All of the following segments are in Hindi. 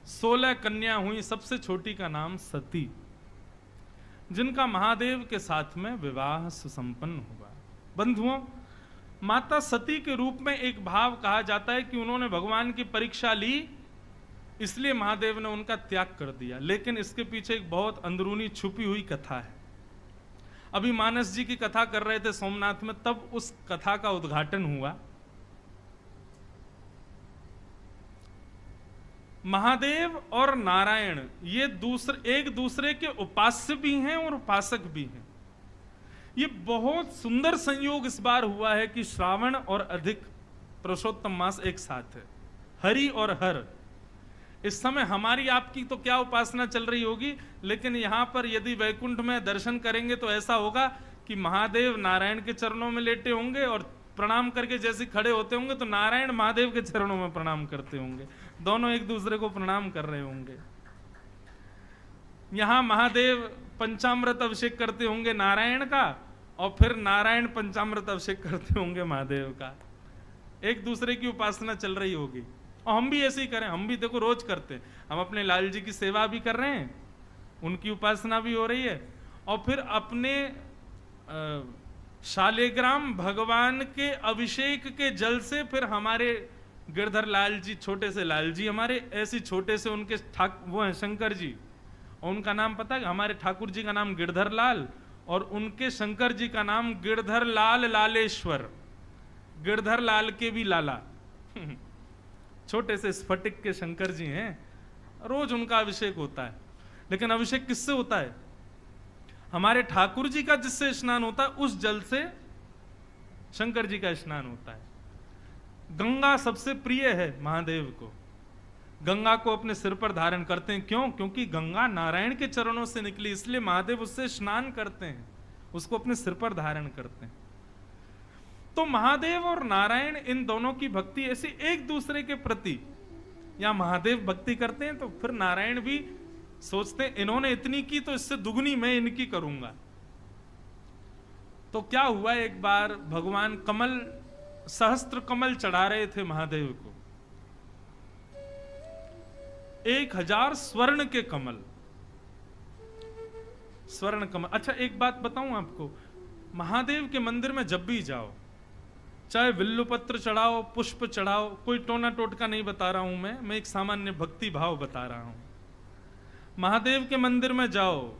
16 कन्या हुई, सबसे छोटी का नाम सती, जिनका महादेव के साथ में विवाह सुसंपन्न हुआ। बंधुओं, माता सती के रूप में एक भाव कहा जाता है कि उन्होंने भगवान की परीक्षा ली, इसलिए महादेव ने उनका त्याग कर दिया। लेकिन इसके पीछे एक बहुत अंदरूनी छुपी हुई कथा है। अभी मानस जी की कथा कर रहे थे सोमनाथ में, तब उस कथा का उद्घाटन हुआ। महादेव और नारायण ये एक दूसरे के उपास्य भी हैं और उपासक भी हैं। ये बहुत सुंदर संयोग इस बार हुआ है कि श्रावण और अधिक पुरुषोत्तम मास एक साथ है, हरि और हर। इस समय हमारी आपकी तो क्या उपासना चल रही होगी, लेकिन यहां पर यदि वैकुंठ में दर्शन करेंगे तो ऐसा होगा कि महादेव नारायण के चरणों में लेटे होंगे और प्रणाम करके जैसे खड़े होते होंगे तो नारायण महादेव के चरणों में प्रणाम करते होंगे, दोनों एक दूसरे को प्रणाम कर रहे होंगे। यहां महादेव पंचामृत अभिषेक करते होंगे नारायण का, और फिर नारायण पंचामृत अभिषेक करते होंगे महादेव का। एक दूसरे की उपासना चल रही होगी। और हम भी ऐसे ही करें, हम भी देखो रोज करते हैं। हम अपने लाल जी की सेवा भी कर रहे हैं, उनकी उपासना भी हो रही है, और फिर अपने शालिग्राम भगवान के अभिषेक के जल से फिर हमारे गिरधर लाल जी, छोटे से लाल जी हमारे, ऐसे छोटे से उनके वो हैं शंकर जी, और उनका नाम पता है, हमारे ठाकुर जी का नाम गिरधर लाल और उनके शंकर जी का नाम गिरधर लाल लालेश्वर, गिरधर लाल के भी लाला। छोटे से स्फटिक के शंकर जी हैं, रोज उनका अभिषेक होता है। लेकिन अभिषेक किससे होता है? हमारे ठाकुर जी का जिससे स्नान होता है उस जल से शंकर जी का स्नान होता है। गंगा सबसे प्रिय है महादेव को, गंगा को अपने सिर पर धारण करते हैं। क्यों? क्योंकि गंगा नारायण के चरणों से निकली, इसलिए महादेव उससे स्नान करते हैं, उसको अपने सिर पर धारण करते हैं। तो महादेव और नारायण इन दोनों की भक्ति ऐसी एक दूसरे के प्रति, या महादेव भक्ति करते हैं तो फिर नारायण भी सोचते हैं इन्होंने इतनी की तो इससे दुगनी मैं इनकी करूंगा। तो क्या हुआ, एक बार भगवान कमल, सहस्त्र कमल चढ़ा रहे थे महादेव को, 1000 स्वर्ण के कमल, स्वर्ण कमल। अच्छा एक बात बताऊं आपको, महादेव के मंदिर में जब भी जाओ, चाहे विल्लुपत्र चढ़ाओ, पुष्प चढ़ाओ, कोई टोना टोटका नहीं बता रहा हूं मैं एक सामान्य भक्ति भाव बता रहा हूं। महादेव के मंदिर में जाओ,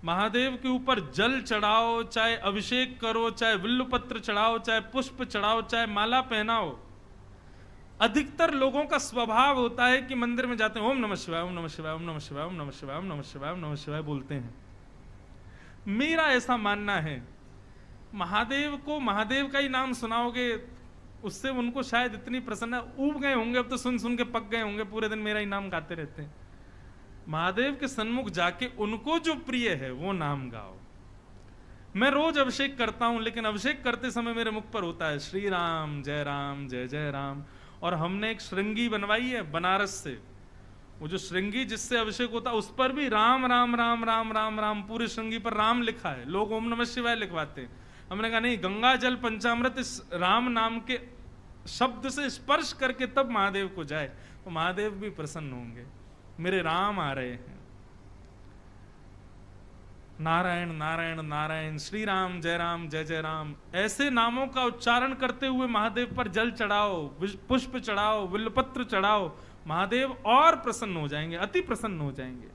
महादेव के ऊपर जल चढ़ाओ, चाहे अभिषेक करो, चाहे विल्लुपत्र चढ़ाओ, चाहे पुष्प चढ़ाओ, चाहे माला पहनाओ, अधिकतर लोगों का स्वभाव होता है कि मंदिर में जाते हैं ओम नमः शिवाय, ओम नमः शिवाय, ओम नमः शिवाय, ओम नमः शिवाय, ओम नमः शिवाय, ओम नमः शिवाय बोलते हैं। मेरा ऐसा मानना है, महादेव को महादेव का ही नाम सुनाओगे उससे उनको शायद इतनी प्रसन्न, ऊब गए होंगे, अब तो सुन सुन के पक गए होंगे, पूरे दिन मेरा ही नाम गाते रहते हैं। महादेव के सन्मुख जाके उनको जो प्रिय है वो नाम गाओ। मैं रोज अभिषेक करता हूं, लेकिन अभिषेक करते समय मेरे मुख पर होता है श्री राम जय जय राम। और हमने एक श्रृंगी बनवाई है बनारस से, वो जो श्रृंगी जिससे अभिषेक होता है उस पर भी राम राम राम राम राम राम, पूरी श्रृंगी पर राम लिखा है। लोग ओम नमः शिवाय लिखवाते हैं, हमने कहा नहीं, गंगा जल पंचामृत इस राम नाम के शब्द से स्पर्श करके तब महादेव को जाए तो महादेव भी प्रसन्न होंगे, मेरे राम आ रहे हैं। नारायण नारायण नारायण, श्री राम जय जय राम, ऐसे नामों का उच्चारण करते हुए महादेव पर जल चढ़ाओ, पुष्प चढ़ाओ, विल्लपत्र चढ़ाओ, महादेव और प्रसन्न हो जाएंगे, अति प्रसन्न हो जाएंगे।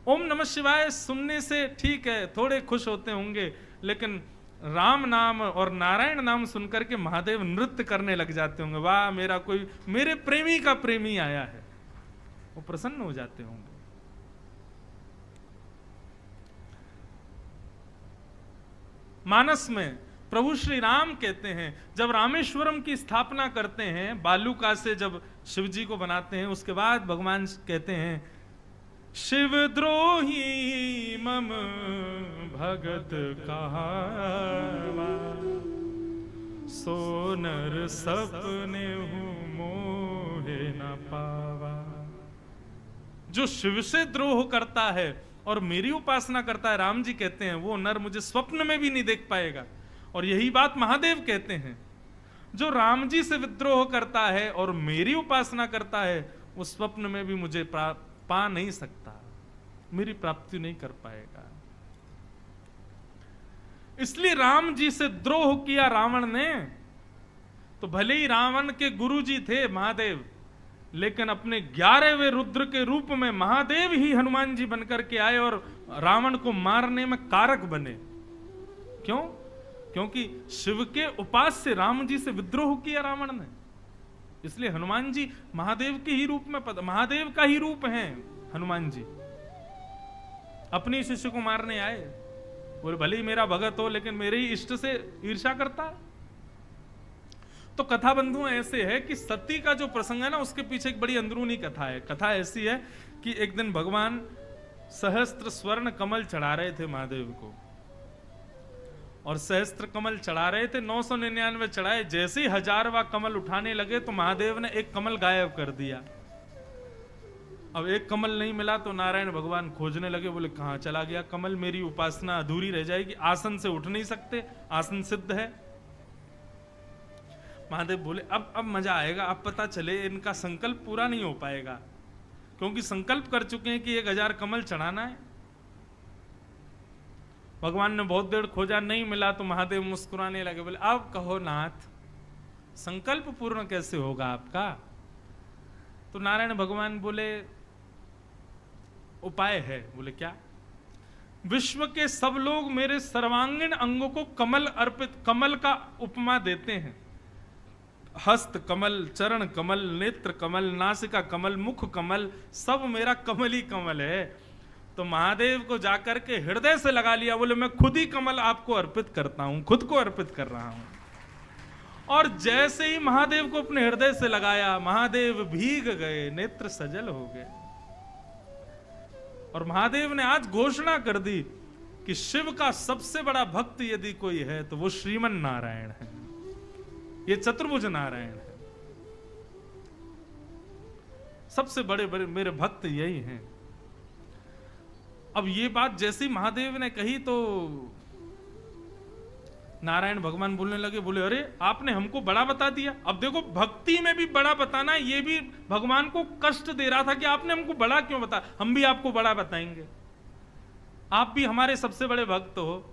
ओम नमः शिवाय सुनने से ठीक है थोड़े खुश होते होंगे, लेकिन राम नाम और नारायण नाम सुनकर के महादेव नृत्य करने लग जाते होंगे, वाह मेरा कोई, मेरे प्रेमी का प्रेमी आया है, वो प्रसन्न हो जाते होंगे। मानस में प्रभु श्री राम कहते हैं, जब रामेश्वरम की स्थापना करते हैं, बालूका से जब शिव जी को बनाते हैं, उसके बाद भगवान कहते हैं शिवद्रोही मम भगत कहावा, सोनर सपने हूं मोहे न पावा। जो शिव से द्रोह करता है और मेरी उपासना करता है, राम जी कहते हैं, वो नर मुझे स्वप्न में भी नहीं देख पाएगा। और यही बात महादेव कहते हैं, जो राम जी से विद्रोह करता है और मेरी उपासना करता है वो स्वप्न में भी मुझे पा नहीं सकता, मेरी प्राप्ति नहीं कर पाएगा। इसलिए राम जी से द्रोह किया रावण ने। तो भले ही रावण के गुरु जी थे महादेव, लेकिन अपने 11वें रुद्र के रूप में महादेव ही हनुमान जी बनकर के आए और रावण को मारने में कारक बने। क्यों? क्योंकि शिव के उपास्य राम जी से विद्रोह किया रावण ने। इसलिए हनुमान जी महादेव के ही रूप में महादेव का ही रूप है हनुमान जी। अपने शिष्य को मारने आए, बोले भले ही मेरा भगत हो लेकिन मेरे ही इष्ट से ईर्ष्या करता है। तो कथा बंधुओं ऐसे है कि सती का जो प्रसंग है ना, उसके पीछे एक बड़ी अंदरूनी कथा है। कथा ऐसी है कि एक दिन भगवान सहस्त्र स्वर्ण कमल चढ़ा रहे थे महादेव को, और सहस्त्र कमल चढ़ा रहे थे, 999 चढ़ाए। जैसे ही 1000वां कमल उठाने लगे तो महादेव ने एक कमल गायब कर दिया। अब एक कमल नहीं मिला तो नारायण भगवान खोजने लगे, बोले कहां चला गया कमल, मेरी उपासना अधूरी रह जाएगी, आसन से उठ नहीं सकते, आसन सिद्ध है। महादेव बोले अब मजा आएगा, अब पता चले इनका संकल्प पूरा नहीं हो पाएगा, क्योंकि संकल्प कर चुके हैं कि 1000 कमल चढ़ाना है। भगवान ने बहुत देर खोजा, नहीं मिला तो महादेव मुस्कुराने लगे, बोले अब कहो नाथ, संकल्प पूर्ण कैसे होगा आपका? तो नारायण भगवान बोले उपाय है। बोले क्या? विश्व के सब लोग मेरे सर्वांगीण अंगों को कमल का उपमा देते हैं। हस्त कमल, चरण कमल, नेत्र कमल, नासिका कमल, मुख कमल, सब मेरा कमल ही कमल है। तो महादेव को जाकर के हृदय से लगा लिया, बोले मैं खुद ही कमल आपको अर्पित करता हूं, खुद को अर्पित कर रहा हूं। और जैसे ही महादेव को अपने हृदय से लगाया, महादेव भीग गए, नेत्र सजल हो गए। और महादेव ने आज घोषणा कर दी कि शिव का सबसे बड़ा भक्त यदि कोई है तो वो श्रीमन नारायण है, ये चतुर्भुज नारायण है। सबसे बड़े बड़े मेरे भक्त यही हैं। अब ये बात जैसे ही महादेव ने कही तो नारायण भगवान बोलने लगे, बोले अरे आपने हमको बड़ा बता दिया। अब देखो भक्ति में भी बड़ा बताना, ये भी भगवान को कष्ट दे रहा था कि आपने हमको बड़ा क्यों बता, हम भी आपको बड़ा बताएंगे, आप भी हमारे सबसे बड़े भक्त हो।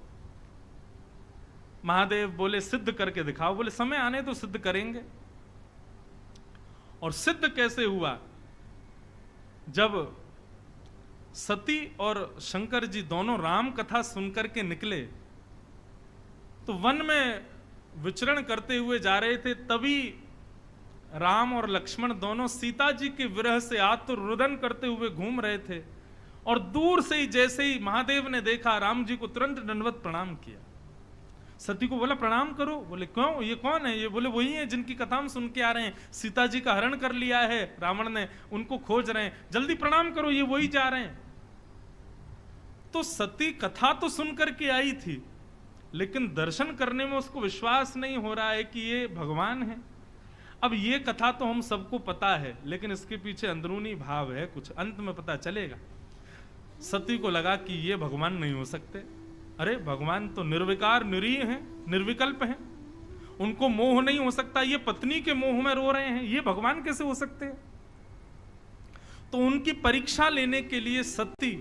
महादेव बोले सिद्ध करके दिखाओ। बोले समय आने तो सिद्ध करेंगे। और सिद्ध कैसे हुआ? जब सती और शंकर जी दोनों राम कथा सुनकर के निकले तो वन में विचरण करते हुए जा रहे थे, तभी राम और लक्ष्मण दोनों सीता जी के विरह से आतुर करते हुए घूम रहे थे। और दूर से ही जैसे ही महादेव ने देखा, राम जी को तुरंत दंडवत प्रणाम किया। सती को बोला प्रणाम करो। बोले क्यों, ये कौन है? ये बोले वही है जिनकी कथा हम सुन के आ रहे हैं, सीता जी का हरण कर लिया है रावण ने, उनको खोज रहे हैं, जल्दी प्रणाम करो, ये वही जा रहे हैं। तो सती कथा तो सुनकर के आई थी, लेकिन दर्शन करने में उसको विश्वास नहीं हो रहा है कि ये भगवान है। अब ये कथा तो हम सबको पता है, लेकिन इसके पीछे अंदरूनी भाव है, कुछ अंत में पता चलेगा। सती को लगा कि ये भगवान नहीं हो सकते। अरे भगवान तो निर्विकार निरीह हैं, निर्विकल्प हैं, उनको मोह नहीं हो सकता, ये पत्नी के मोह में रो रहे हैं, ये भगवान कैसे हो सकते हैं? तो उनकी परीक्षा लेने के लिए सती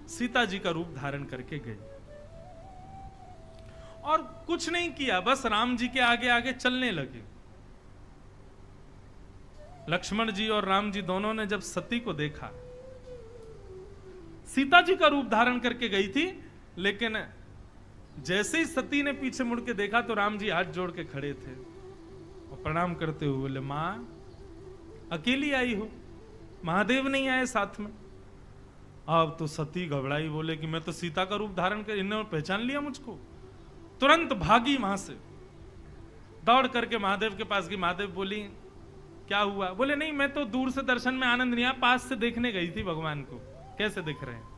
सीता जी का रूप धारण करके गई और कुछ नहीं किया, बस राम जी के आगे आगे चलने लगे। लक्ष्मण जी और राम जी दोनों ने जब सती को देखा, सीता जी का रूप धारण करके गई थी, लेकिन जैसे ही सती ने पीछे मुड़ के देखा तो राम जी हाथ जोड़ के खड़े थे और प्रणाम करते हुए बोले मां अकेली आई हो, महादेव नहीं आए साथ में। अब तो सती घबराई, बोले कि मैं तो सीता का रूप धारण कर, इन्होंने पहचान लिया मुझको। तुरंत भागी वहां से, दौड़ करके महादेव के पास गई। महादेव बोली क्या हुआ? बोले नहीं, मैं तो दूर से दर्शन में आनंद नहीं आया, पास से देखने गई थी भगवान को कैसे दिख रहे हैं।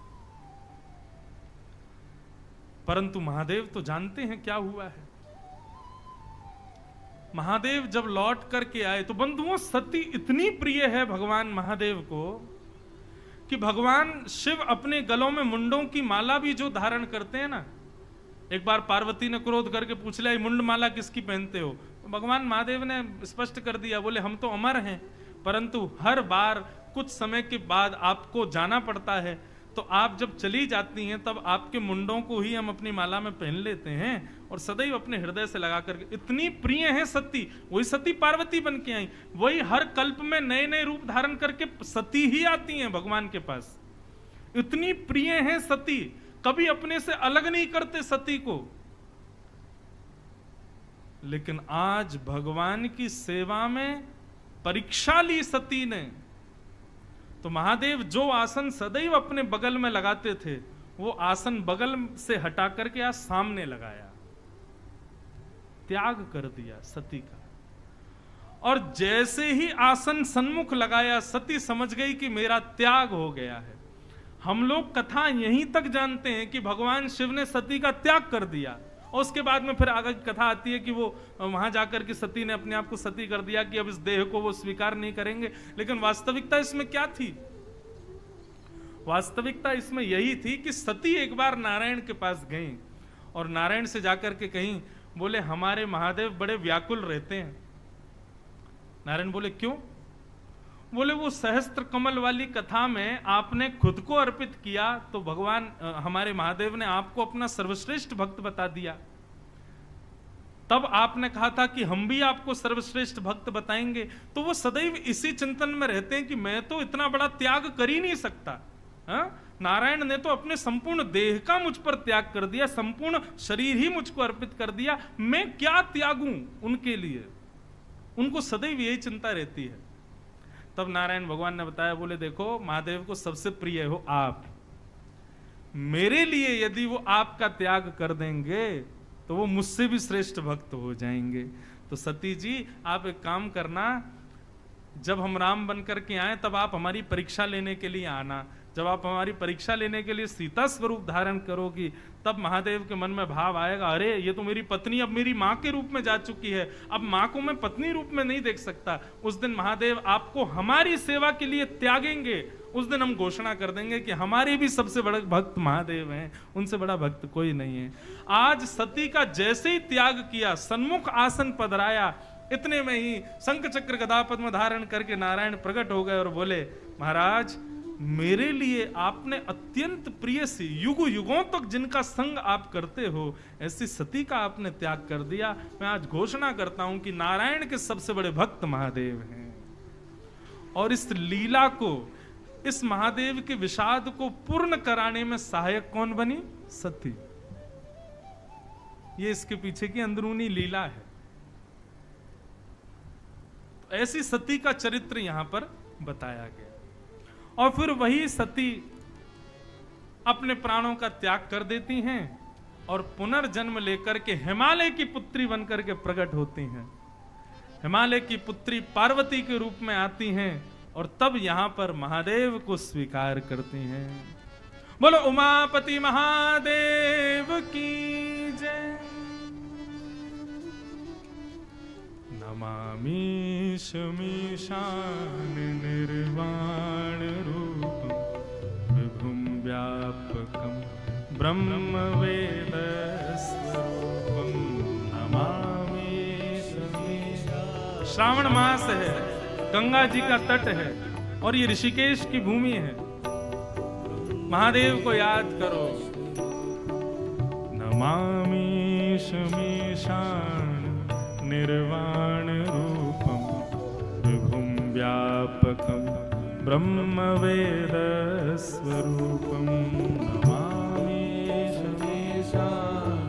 परंतु महादेव तो जानते हैं क्या हुआ है। महादेव जब लौट करके आए तो बंधुओं सती इतनी प्रिय है भगवान महादेव को कि भगवान शिव अपने गलों में मुंडों की माला भी जो धारण करते हैं ना, एक बार पार्वती ने क्रोध करके पूछ लिया मुंड माला किसकी पहनते हो? तो भगवान महादेव ने स्पष्ट कर दिया, बोले हम तो अमर हैं, परंतु हर बार कुछ समय के बाद आपको जाना पड़ता है, तो आप जब चली जाती हैं तब आपके मुंडों को ही हम अपनी माला में पहन लेते हैं और सदैव अपने हृदय से लगा करके, इतनी प्रिय है सती। वही सती पार्वती बन के आई, वही हर कल्प में नए नए रूप धारण करके सती ही आती हैं भगवान के पास। इतनी प्रिय है सती, कभी अपने से अलग नहीं करते सती को। लेकिन आज भगवान की सेवा में परीक्षा ली सती ने, तो महादेव जो आसन सदैव अपने बगल में लगाते थे, वो आसन बगल से हटा करके आज सामने लगाया, त्याग कर दिया सती का। और जैसे ही आसन सन्मुख लगाया, सती समझ गई कि मेरा त्याग हो गया है। हम लोग कथा यहीं तक जानते हैं कि भगवान शिव ने सती का त्याग कर दिया, और उसके बाद में फिर आगे कथा आती है कि वो वहां जाकर के सती ने अपने आप को सती कर दिया कि अब इस देह को वो स्वीकार नहीं करेंगे। लेकिन वास्तविकता इसमें क्या थी? वास्तविकता इसमें यही थी कि सती एक बार नारायण के पास गई और नारायण से जाकर के कहीं, बोले हमारे महादेव बड़े व्याकुल रहते हैं। नारायण बोले क्यों? बोले वो सहस्त्र कमल वाली कथा में आपने खुद को अर्पित किया, तो भगवान हमारे महादेव ने आपको अपना सर्वश्रेष्ठ भक्त बता दिया। तब आपने कहा था कि हम भी आपको सर्वश्रेष्ठ भक्त बताएंगे। तो वो सदैव इसी चिंतन में रहते हैं कि मैं तो इतना बड़ा त्याग कर ही नहीं सकता। नारायण ने तो अपने संपूर्ण देह का मुझ पर त्याग कर दिया, संपूर्ण शरीर ही मुझको अर्पित कर दिया, मैं क्या त्यागूं उनके लिए? उनको सदैव यही चिंता रहती है। तब नारायण भगवान ने बताया, बोले देखो महादेव को सबसे प्रिय हो आप, मेरे लिए यदि वो आपका त्याग कर देंगे तो वो मुझसे भी श्रेष्ठ भक्त हो जाएंगे। तो सती जी आप एक काम करना, जब हम राम बन करके आए तब आप हमारी परीक्षा लेने के लिए आना। जब आप हमारी परीक्षा लेने के लिए सीता स्वरूप धारण करोगी, तब महादेव के मन में भाव आएगा, अरे ये तो मेरी पत्नी अब मेरी माँ के रूप में जा चुकी है, अब माँ को मैं पत्नी रूप में नहीं देख सकता। उस दिन महादेव आपको हमारी सेवा के लिए त्यागेंगे। उस दिन हम घोषणा कर देंगे कि हमारे भी सबसे बड़े भक्त महादेव हैं, उनसे बड़ा भक्त कोई नहीं है। आज सती का जैसे ही त्याग किया, सन्मुख आसन पधराया, इतने में ही शंख चक्र गदा पद्म धारण करके नारायण प्रकट हो गए और बोले, महाराज मेरे लिए आपने अत्यंत प्रिय सी, युग युगों तक जिनका संग आप करते हो, ऐसी सती का आपने त्याग कर दिया। मैं आज घोषणा करता हूं कि नारायण के सबसे बड़े भक्त महादेव हैं। और इस लीला को, इस महादेव के विषाद को पूर्ण कराने में सहायक कौन बनी? सती। ये इसके पीछे की अंदरूनी लीला है। ऐसी सती का चरित्र यहां पर बताया गया। और फिर वही सती अपने प्राणों का त्याग कर देती हैं और पुनर्जन्म लेकर के हिमालय की पुत्री बनकर के प्रकट होती हैं। हिमालय की पुत्री पार्वती के रूप में आती हैं और तब यहां पर महादेव को स्वीकार करती हैं। बोलो उमापति महादेव की जय। नमामि शमीशान निर्वाण रूपं विभुं व्यापकं ब्रह्म वेद स्वरूपं नमामि शमीशान। श्रावण मास है, गंगा जी का तट है और ये ऋषिकेश की भूमि है। महादेव को याद करो। नमामि शमीशान निर्वाण रूपं विभुं व्यापकं ब्रह्म वेद स्वरूपं नमामि शमीशान।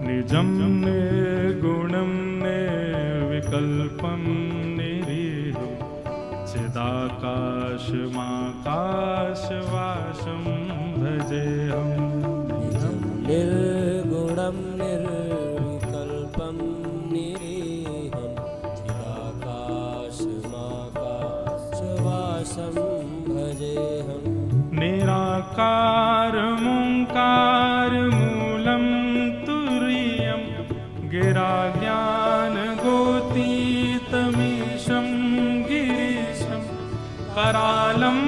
निजं निर्गुणं निर्विकल्पं निरीह चिदाकाशमाकाशवासं भजेऽहम्। निर्गुणं निर्विकल्पं निरीहं चिदाकाशमाकाशवासं भजेऽहम्। निराकारमोङ्कारमूलं तुरीयं गिराज्ञानगोतीतमीशं गिरीशं करालं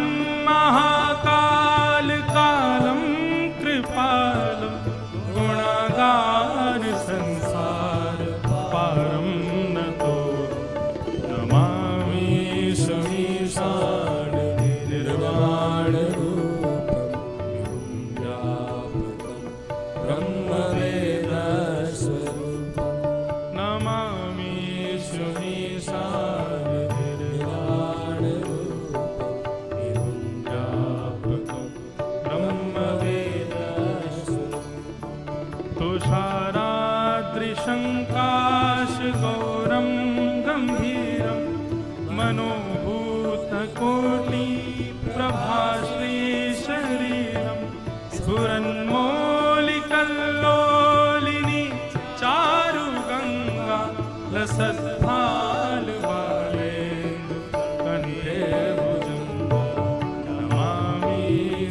महाकालकालं कृपालं ब्रह्मवेदस्वरूपं नमामि शमीशान निर्वाणरूपं एवं व्यापकं ब्रह्मवेदस्वरूपं तुषाराद्रिशङ्काशगौरं गम्भीरं मनोभूतकोटिप्रभाश्रीशरीरं स्फुरन्मौलिकल्लोलिनी चारुगङ्गा लसत्फालबालेन्दु कण्ठे भुजङ्गा नमामि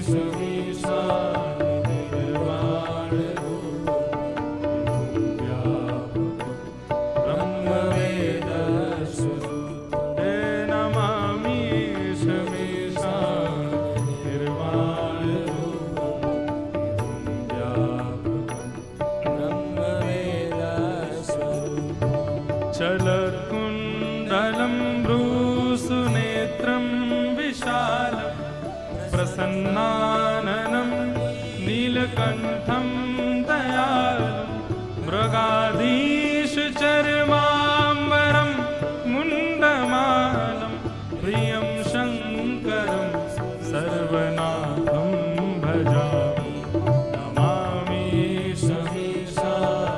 शमीशान निर्वाणरूपं ब्रह्मवेदस्वरूपं ते नमामि शमीशान चलत्कुण्डलं भ्रूसुनेत्रं विशालं प्रसन्नाननं नीलकण्ठं दयालं मृगाधीशचर्माम्बरं मुण्डमालं प्रियं शङ्करं सर्वनाथं भजामि नमामि शमीशान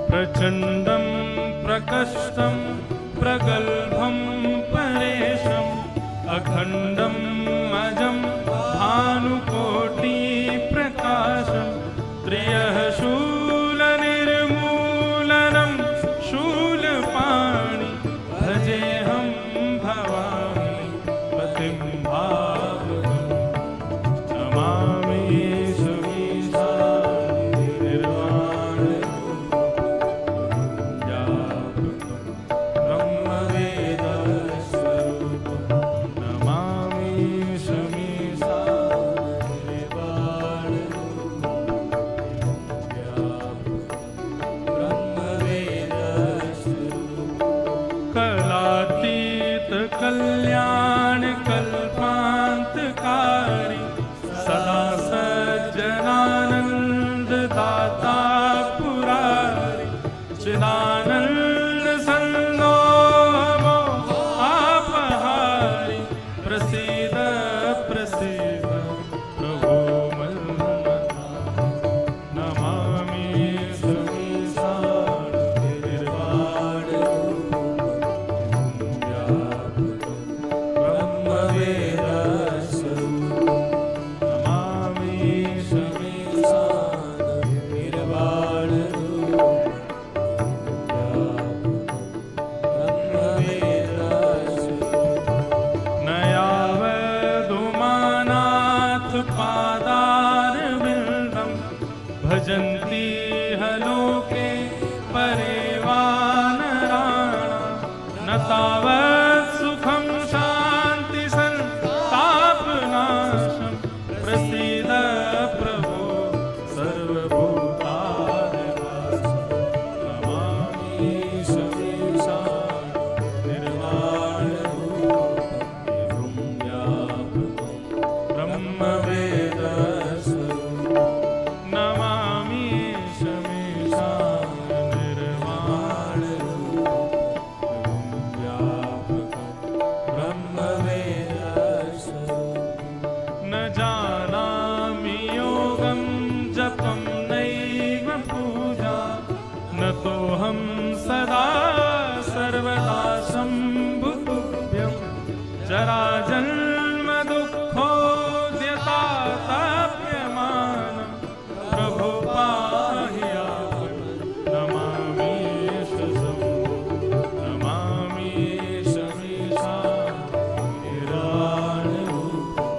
प्रचण्डं प्रकष्टं प्रगल्भं परेशम् अखण्डं अजं भानुकोटिप्रकाशं त्र्यः शूलनिर्मूलनं शूलपाणि भजेऽहं भवामि पतिं भावगं नमामि शमीशान ब्रह्मवेदस्वरूपं नमामि शमीशान कलातीत कल्याण कल्पान्तकारी सदा सज्जनानंद दाता पुरारी चिदानंद संदोहो आपहारी प्रसीद प्रसीद प्रभो मन्मथा नमामि शमीशान पादारविन्दं भजन्ति हलोके परेवानराणा न तावत् सुखं शान्ति सन्तापनाशं प्रसीद प्रभो सर्वभूतादिवासं नमामि शमीशान निर्वाणरूपं ब्रह्मवेदस्वरूपं नमामि शमीशान ब्रह्मवेदस्वरूपं न जानामि योगं जपं नैव पूजा न तोऽहं सदा सर्वदा शम्भुतुभ्यं जराजन्म दुःखोद्यताप्यमानं प्रभो पाहि यावन् नमामि शमीशान निर्वाणरूपं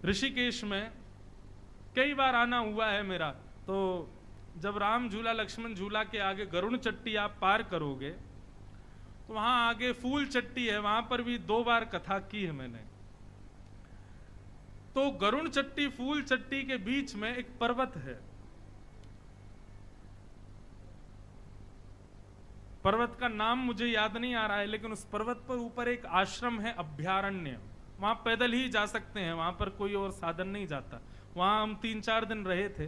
ऋषिकेश में कई बार आना हुआ है मेरा। तो जब राम झूला लक्ष्मण झूला के आगे गरुड़ चट्टी आप पार करोगे तो वहां आगे फूल चट्टी है, वहां पर भी 2 बार कथा की है मैंने। तो गरुड़ चट्टी फूल चट्टी के बीच में एक पर्वत है। पर्वत का नाम मुझे याद नहीं आ रहा है, लेकिन उस पर्वत पर ऊपर एक आश्रम है, अभ्यारण्य। वहां पैदल ही जा सकते हैं, वहां पर कोई और साधन नहीं जाता। वहां हम 3-4 दिन रहे थे।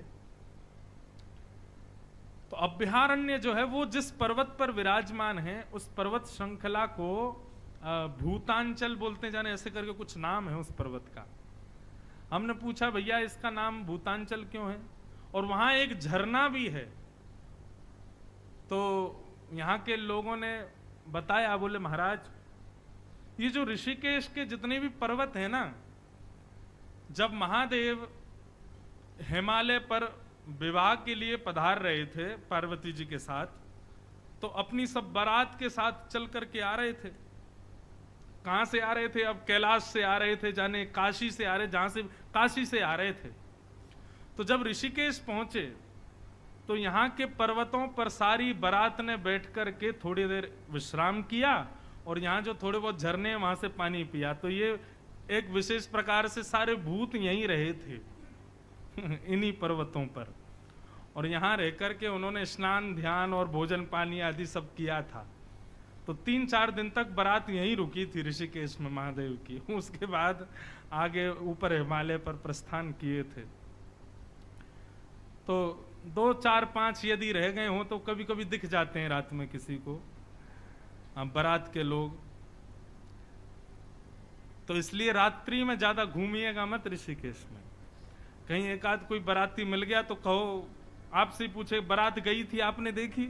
तो अभ्यारण्य जो है वो जिस पर्वत पर विराजमान है, उस पर्वत श्रृंखला को भूतांचल बोलते जाने, ऐसे करके कुछ नाम है उस पर्वत का। हमने पूछा भैया इसका नाम भूतांचल क्यों है, और वहां एक झरना भी है। तो यहाँ के लोगों ने बताया, बोले महाराज ये जो ऋषिकेश के जितने भी पर्वत हैं ना, जब महादेव हिमालय पर विवाह के लिए पधार रहे थे पार्वती जी के साथ, तो अपनी सब बारात के साथ चल करके आ रहे थे। कहां से आ रहे थे? अब कैलाश से आ रहे थे, जाने काशी से आ रहे, जहां से काशी से आ रहे थे। तो जब ऋषिकेश पहुंचे तो यहाँ के पर्वतों पर सारी बारात ने बैठ करके थोड़ी देर विश्राम किया, और यहाँ जो थोड़े बहुत झरने वहां से पानी पिया। तो ये एक विशेष प्रकार से सारे भूत यहीं रहे थे इन्हीं पर्वतों पर, और यहाँ रह करके उन्होंने स्नान ध्यान और भोजन पानी आदि सब किया था। तो 3-4 दिन तक बारात यहीं रुकी थी ऋषिकेश में महादेव की। उसके बाद आगे ऊपर हिमालय पर प्रस्थान किए थे। तो 2, 4, 5 यदि रह गए हों तो कभी कभी दिख जाते हैं रात में किसी को बारात के लोग। तो इसलिए रात्रि में ज्यादा घूमिएगा मत ऋषिकेश में। कहीं एक आध कोई बाराती मिल गया तो कहो, आपसे पूछे बारात गई थी आपने देखी,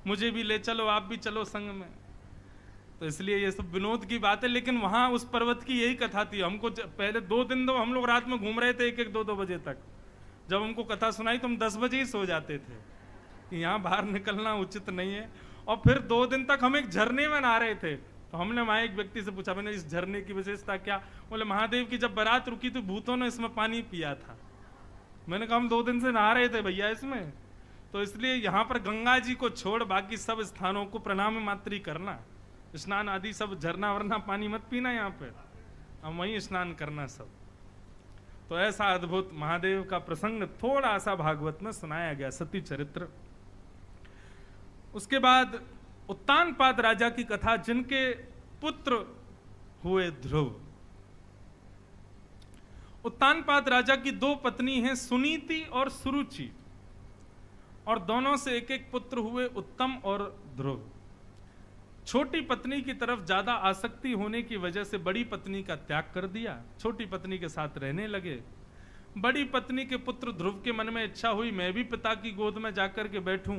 मुझे भी ले चलो, आप भी चलो संग में। तो इसलिए ये सब विनोद की बात है। लेकिन वहां उस पर्वत की यही कथा थी। हमको पहले 2 दिन तो हम लोग रात में घूम रहे थे 1-1, 2-2 बजे तक। जब हमको कथा सुनाई तो हम 10 बजे ही सो जाते थे कि यहाँ बाहर निकलना उचित नहीं है। और फिर 2 दिन तक हम एक झरने में नहा रहे थे। तो हमने वहां एक व्यक्ति से पूछा, मैंने इस झरने की विशेषता क्या? बोले महादेव की जब बारात रुकी तो भूतों ने इसमें पानी पिया था। मैंने कहा हम 2 दिन से नहा रहे थे भैया इसमें। तो इसलिए यहाँ पर गंगा जी को छोड़ बाकी सब स्थानों को प्रणाम मात्र ही करना, स्नान आदि सब झरना वरना पानी मत पीना यहाँ पे, हम वहीं स्नान करना सब। तो ऐसा अद्भुत महादेव का प्रसंग थोड़ा सा भागवत में सुनाया गया, सती चरित्र। उसके बाद उत्तानपाद राजा की कथा, जिनके पुत्र हुए ध्रुव। उत्तानपाद राजा की 2 पत्नी हैं, सुनीति और सुरुचि, और दोनों से एक एक पुत्र हुए, उत्तम और ध्रुव। छोटी पत्नी की तरफ ज्यादा आसक्ति होने की वजह से बड़ी पत्नी का त्याग कर दिया, छोटी पत्नी के साथ रहने लगे। बड़ी पत्नी के पुत्र ध्रुव के मन में इच्छा हुई मैं भी पिता की गोद में जाकर के बैठूं,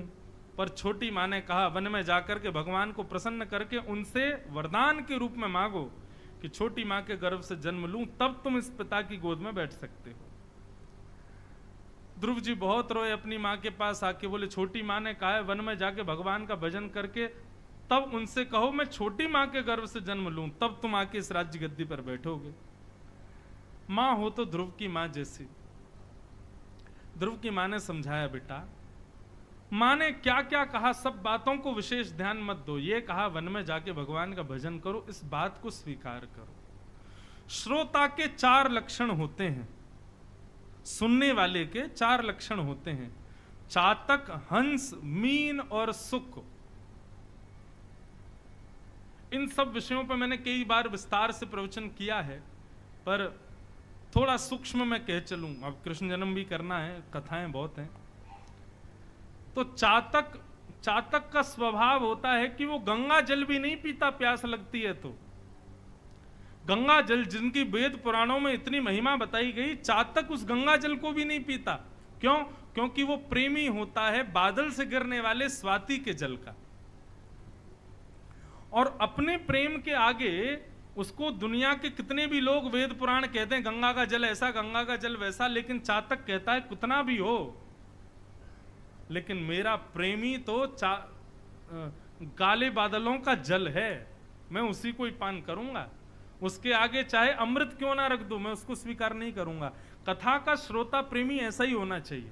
पर छोटी मां ने कहा वन में जाकर के भगवान को प्रसन्न करके उनसे वरदान के रूप में मांगो कि छोटी मां के गर्भ से जन्म लूं, तब तुम इस पिता की गोद में बैठ सकते हो। ध्रुव जी बहुत रोए अपनी मां के पास आके, बोले छोटी मां ने कहा है वन में जाके भगवान का भजन करके तब उनसे कहो मैं छोटी मां के गर्भ से जन्म लूं, तब तुम आके इस राज्य गद्दी पर बैठोगे। मां हो तो ध्रुव की मां जैसी। ध्रुव की मां ने समझाया बेटा, मां ने क्या क्या कहा सब बातों को विशेष ध्यान मत दो, ये कहा वन में जाके भगवान का भजन करो, इस बात को स्वीकार करो। श्रोता के 4 लक्षण होते हैं, सुनने वाले के 4 लक्षण होते हैं, चातक, हंस, मीन और सुक। इन सब विषयों पर मैंने कई बार विस्तार से प्रवचन किया है, पर थोड़ा सूक्ष्म में कह चलूं, अब कृष्ण जन्म भी करना है, कथाएं बहुत हैं। तो चातक का स्वभाव होता है कि वो गंगा जल भी नहीं पीता प्यास लगती है तो। गंगा जल जिनकी वेद पुराणों में इतनी महिमा बताई गई, चातक उस गंगा जल को भी नहीं पीता। क्यों? क्योंकि वो प्रेमी होता है बादल से गिरने वाले स्वाति के जल का, और अपने प्रेम के आगे उसको दुनिया के कितने भी लोग वेद पुराण कहते हैं गंगा का जल ऐसा, गंगा का जल वैसा, लेकिन चातक कहता है कितना भी हो, लेकिन मेरा प्रेमी तो काले बादलों का जल है, मैं उसी को ही पान करूंगा। उसके आगे चाहे अमृत क्यों ना रख दो, मैं उसको स्वीकार नहीं करूंगा। कथा का श्रोता प्रेमी ऐसा ही होना चाहिए।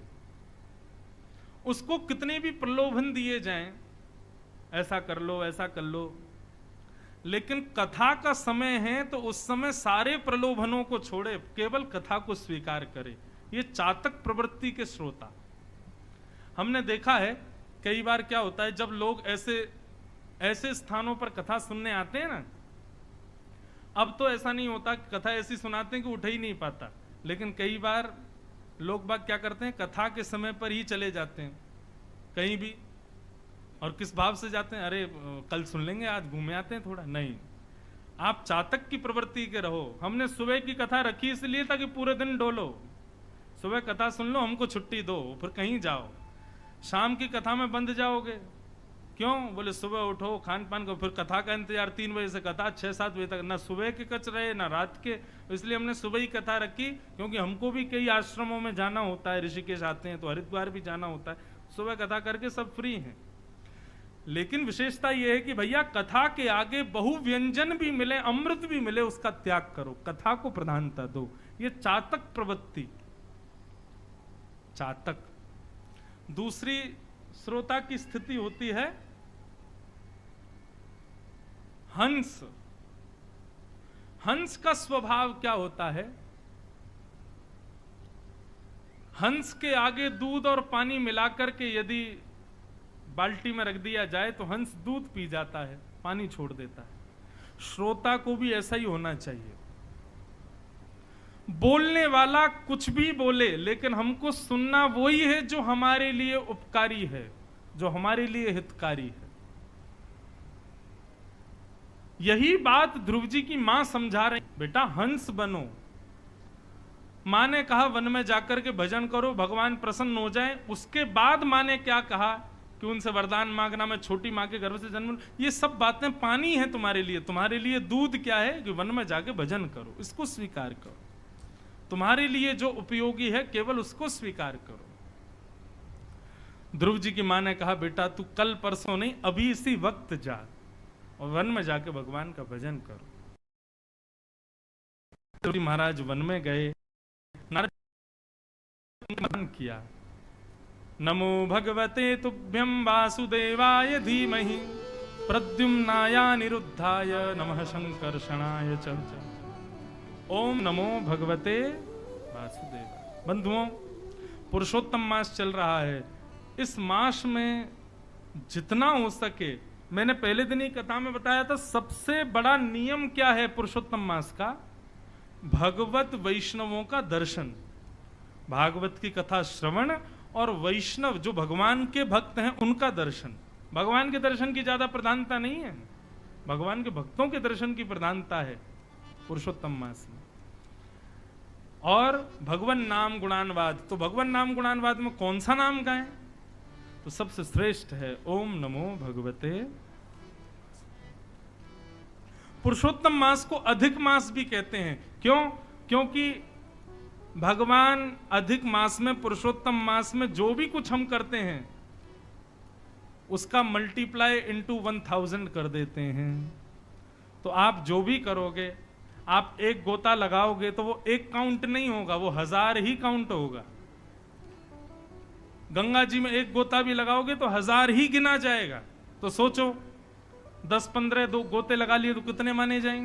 उसको कितने भी प्रलोभन दिए जाएं, ऐसा कर लो ऐसा कर लो, लेकिन कथा का समय है तो उस समय सारे प्रलोभनों को छोड़े, केवल कथा को स्वीकार करे। ये चातक प्रवृत्ति के श्रोता। हमने देखा है कई बार क्या होता है, जब लोग ऐसे स्थानों पर कथा सुनने आते हैं ना, अब तो ऐसा नहीं होता, कथा ऐसी सुनाते हैं कि उठ ही नहीं पाता, लेकिन कई बार लोग बाग क्या करते हैं, कथा के समय पर ही चले जाते हैं कहीं भी। और किस भाव से जाते हैं, अरे कल सुन लेंगे, आज घूमे आते हैं थोड़ा। नहीं, आप चातक की प्रवृत्ति के रहो। हमने सुबह की कथा रखी इसलिए ताकि पूरे दिन डोलो, सुबह कथा सुन लो, हमको छुट्टी दो, फिर कहीं जाओ। शाम की कथा में बंद जाओगे, क्यों? बोले सुबह उठो, खान पान को, फिर कथा का इंतजार 3 बजे से कथा 6-7 बजे तक, ना सुबह के कच रहे ना रात के। इसलिए हमने सुबह ही कथा रखी, क्योंकि हमको भी कई आश्रमों में जाना होता है, ऋषिकेश आते हैं तो हरिद्वार भी जाना होता है, सुबह कथा करके सब फ्री हैं। लेकिन विशेषता यह है कि भैया कथा के आगे बहु व्यंजन भी मिले, अमृत भी मिले, उसका त्याग करो, कथा को प्रधानता दो। ये चातक प्रवृत्ति, चातक। दूसरी श्रोता की स्थिति होती है हंस। हंस का स्वभाव क्या होता है? हंस के आगे दूध और पानी मिलाकर के यदि बाल्टी में रख दिया जाए तो हंस दूध पी जाता है, पानी छोड़ देता है। श्रोता को भी ऐसा ही होना चाहिए। बोलने वाला कुछ भी बोले, लेकिन हमको सुनना वही है जो हमारे लिए उपकारी है, जो हमारे लिए हितकारी है। यही बात ध्रुव जी की मां समझा रही, बेटा हंस बनो। मां ने कहा वन में जाकर के भजन करो, भगवान प्रसन्न हो जाए। उसके बाद मां ने क्या कहा कि उनसे वरदान मांगना, मैं छोटी मां के गर्भ से जन्म। ये सब बातें पानी है तुम्हारे लिए। तुम्हारे लिए दूध क्या है कि वन में जाके भजन करो, इसको स्वीकार करो। तुम्हारे लिए जो उपयोगी है केवल उसको स्वीकार करो। ध्रुव जी की मां ने कहा बेटा तू कल परसों नहीं, अभी इसी वक्त जा और वन में जाके भगवान का भजन करो। ध्रुव महाराज वन में गए, नारद किया, नमो भगवते तुभ्यं वासुदेवाय धीमहि प्रद्युम्नाय निरुद्धाय नमः संकर्षणाय च। ओम नमो भगवते वासुदेवाय। बंधुओं, पुरुषोत्तम मास चल रहा है। इस मास में जितना हो सके, मैंने पहले दिन ही कथा में बताया था, सबसे बड़ा नियम क्या है पुरुषोत्तम मास का? भगवत वैष्णवों का दर्शन, भागवत की कथा श्रवण, और वैष्णव जो भगवान के भक्त हैं उनका दर्शन। भगवान के दर्शन की ज्यादा प्रधानता नहीं है, भगवान के भक्तों के दर्शन की प्रधानता है पुरुषोत्तम मास में। और भगवान नाम गुणानवाद, तो भगवान नाम गुणानवाद में कौन सा नाम गाएं? तो सबसे श्रेष्ठ है ओम नमो भगवते। पुरुषोत्तम मास को अधिक मास भी कहते हैं। क्यों? क्योंकि भगवान अधिक मास में, पुरुषोत्तम मास में जो भी कुछ हम करते हैं उसका मल्टीप्लाई इंटू 1000 कर देते हैं। तो आप जो भी करोगे, आप एक गोता लगाओगे तो वो एक काउंट नहीं होगा, वो 1000 ही काउंट होगा। गंगा जी में एक गोता भी लगाओगे तो 1000 ही गिना जाएगा। तो सोचो 10-15 दो गोते लगा लिए तो कितने माने जाएंगे?